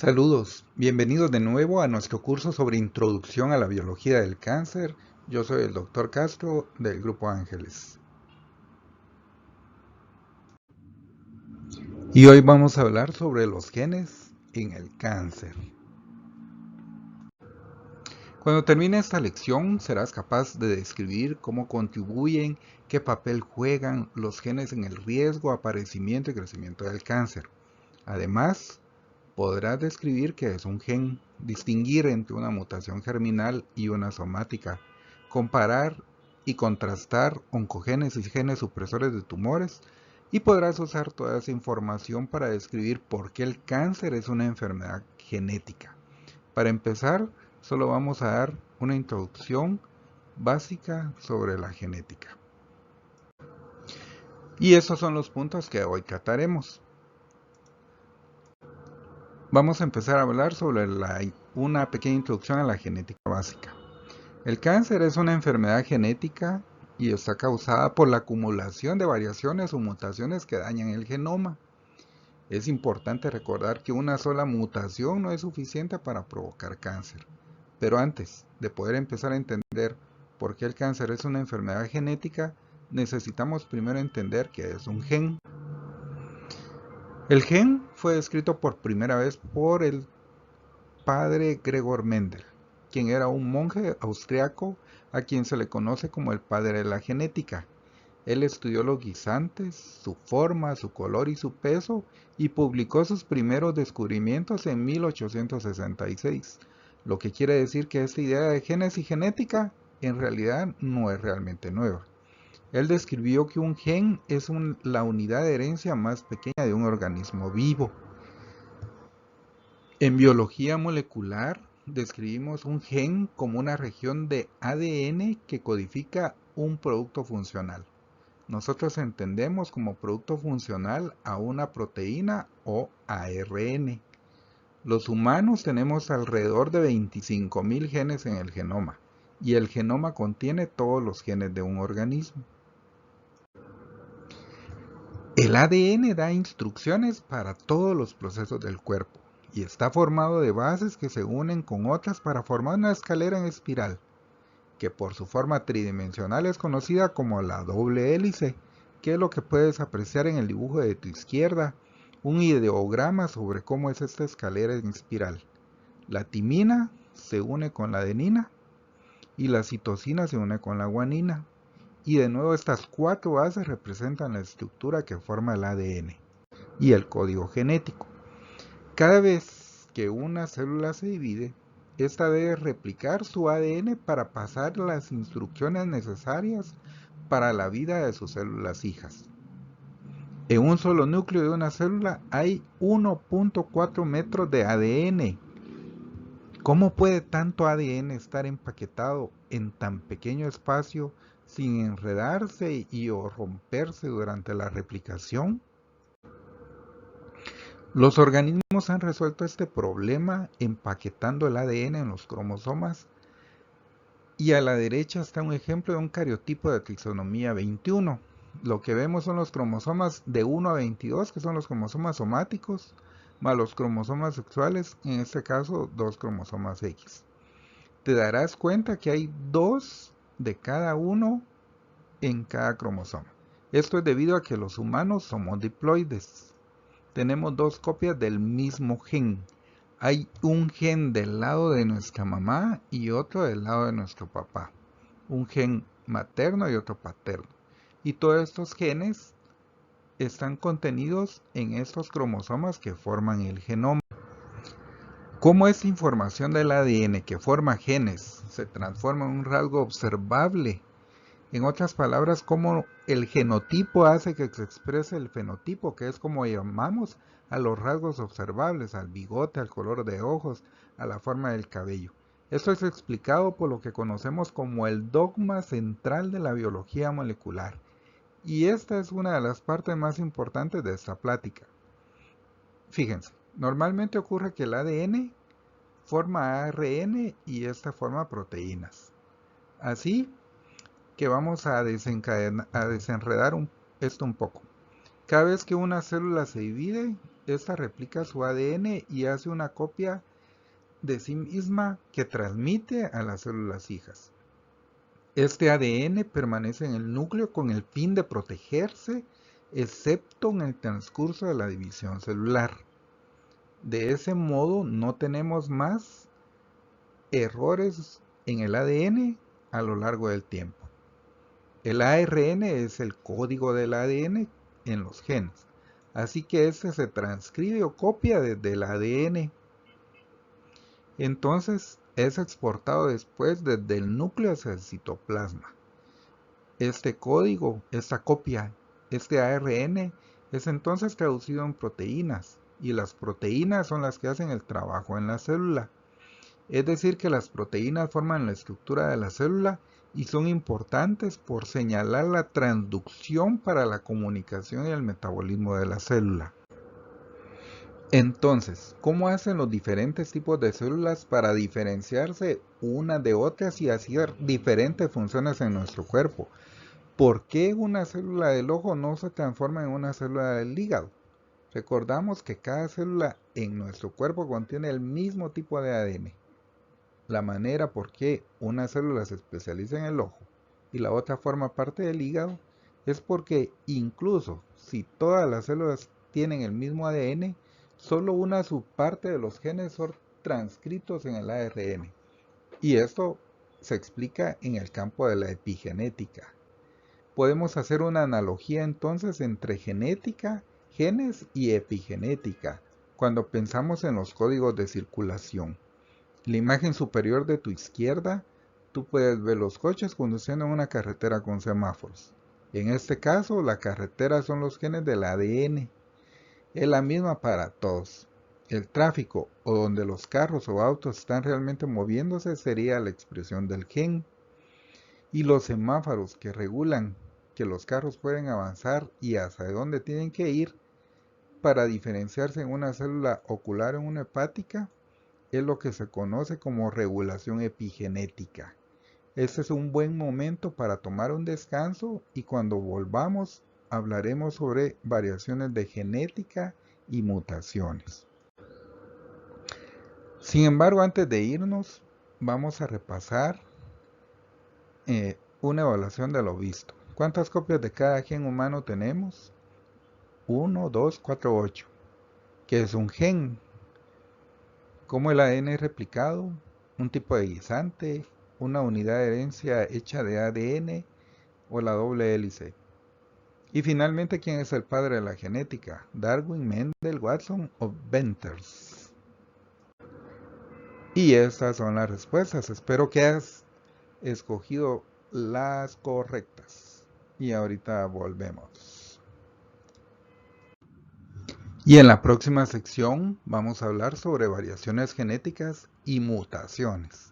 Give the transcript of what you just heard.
Saludos, bienvenidos de nuevo a nuestro curso sobre Introducción a la Biología del Cáncer. Yo soy el Dr. Castro del Grupo Ángeles. Y hoy vamos a hablar sobre los genes en el cáncer. Cuando termine esta lección serás capaz de describir cómo contribuyen, qué papel juegan los genes en el riesgo, aparecimiento y crecimiento del cáncer. Además, podrás describir qué es un gen, distinguir entre una mutación germinal y una somática, comparar y contrastar oncogenes y genes supresores de tumores, y podrás usar toda esa información para describir por qué el cáncer es una enfermedad genética. Para empezar, solo vamos a dar una introducción básica sobre la genética. Y estos son los puntos que hoy trataremos. Vamos a empezar a hablar sobre una pequeña introducción a la genética básica. El cáncer es una enfermedad genética y está causada por la acumulación de variaciones o mutaciones que dañan el genoma. Es importante recordar que una sola mutación no es suficiente para provocar cáncer. Pero antes de poder empezar a entender por qué el cáncer es una enfermedad genética, necesitamos primero entender qué es un gen. El gen fue descrito por primera vez por el padre Gregor Mendel, quien era un monje austriaco a quien se le conoce como el padre de la genética. Él estudió los guisantes, su forma, su color y su peso y publicó sus primeros descubrimientos en 1866, lo que quiere decir que esta idea de genes y genética en realidad no es realmente nueva. Él describió que un gen es la unidad de herencia más pequeña de un organismo vivo. En biología molecular, describimos un gen como una región de ADN que codifica un producto funcional. Nosotros entendemos como producto funcional a una proteína o ARN. Los humanos tenemos alrededor de 25.000 genes en el genoma, y el genoma contiene todos los genes de un organismo. El ADN da instrucciones para todos los procesos del cuerpo y está formado de bases que se unen con otras para formar una escalera en espiral, que por su forma tridimensional es conocida como la doble hélice, que es lo que puedes apreciar en el dibujo de tu izquierda, un ideograma sobre cómo es esta escalera en espiral. La timina se une con la adenina y la citosina se une con la guanina. Y de nuevo estas cuatro bases representan la estructura que forma el ADN y el código genético. Cada vez que una célula se divide, esta debe replicar su ADN para pasar las instrucciones necesarias para la vida de sus células hijas. En un solo núcleo de una célula hay 1.4 metros de ADN. ¿Cómo puede tanto ADN estar empaquetado en tan pequeño espacio sin enredarse y o romperse durante la replicación? Los organismos han resuelto este problema empaquetando el ADN en los cromosomas, y a la derecha está un ejemplo de un cariotipo de trisonomía 21. Lo que vemos son los cromosomas de 1 a 22, que son los cromosomas somáticos, más los cromosomas sexuales, en este caso 2 cromosomas X. Te darás cuenta que hay 2 de cada uno en cada cromosoma. Esto es debido a que los humanos somos diploides. Tenemos 2 copias del mismo gen. Hay un gen del lado de nuestra mamá y otro del lado de nuestro papá. Un gen materno y otro paterno. Y todos estos genes están contenidos en estos cromosomas que forman el genoma. ¿Cómo esta información del ADN que forma genes se transforma en un rasgo observable? En otras palabras, cómo el genotipo hace que se exprese el fenotipo, que es como llamamos a los rasgos observables, al bigote, al color de ojos, a la forma del cabello. Esto es explicado por lo que conocemos como el dogma central de la biología molecular. Y esta es una de las partes más importantes de esta plática. Fíjense, normalmente ocurre que el ADN forma ARN y esta forma proteínas. Así que vamos a desenredar esto un poco. Cada vez que una célula se divide, esta replica su ADN y hace una copia de sí misma que transmite a las células hijas. Este ADN permanece en el núcleo con el fin de protegerse, excepto en el transcurso de la división celular. De ese modo no tenemos más errores en el ADN a lo largo del tiempo. El ARN es el código del ADN en los genes, así que este se transcribe o copia desde el ADN. Entonces es exportado después desde el núcleo hacia el citoplasma. Este código, esta copia, este ARN es entonces traducido en proteínas, y las proteínas son las que hacen el trabajo en la célula. Es decir, que las proteínas forman la estructura de la célula y son importantes por señalar la transducción para la comunicación y el metabolismo de la célula. Entonces, ¿cómo hacen los diferentes tipos de células para diferenciarse unas de otras y hacer diferentes funciones en nuestro cuerpo? ¿Por qué una célula del ojo no se transforma en una célula del hígado? Recordamos que cada célula en nuestro cuerpo contiene el mismo tipo de ADN. La manera por qué una célula se especializa en el ojo y la otra forma parte del hígado es porque incluso si todas las células tienen el mismo ADN, solo una subparte de los genes son transcritos en el ARN. Y esto se explica en el campo de la epigenética. Podemos hacer una analogía entonces entre genética, genes y epigenética cuando pensamos en los códigos de circulación. La imagen superior de tu izquierda, tú puedes ver los coches conduciendo en una carretera con semáforos. En este caso, la carretera son los genes del ADN. Es la misma para todos. El tráfico, o donde los carros o autos están realmente moviéndose, sería la expresión del gen. Y los semáforos que regulan que los carros pueden avanzar y hacia dónde tienen que ir para diferenciarse en una célula ocular o en una hepática, es lo que se conoce como regulación epigenética. Este es un buen momento para tomar un descanso y cuando volvamos hablaremos sobre variaciones de genética y mutaciones. Sin embargo, antes de irnos, vamos a repasar una evaluación de lo visto. ¿Cuántas copias de cada gen humano tenemos? 1, 2, 4, 8. ¿Qué es un gen? ¿Cómo el ADN es replicado? ¿Un tipo de guisante? ¿Una unidad de herencia hecha de ADN? ¿O la doble hélice? Y finalmente, ¿quién es el padre de la genética? ¿Darwin, Mendel, Watson o Venters? Y estas son las respuestas. Espero que hayas escogido las correctas. Y ahorita volvemos. Y en la próxima sección vamos a hablar sobre variaciones genéticas y mutaciones.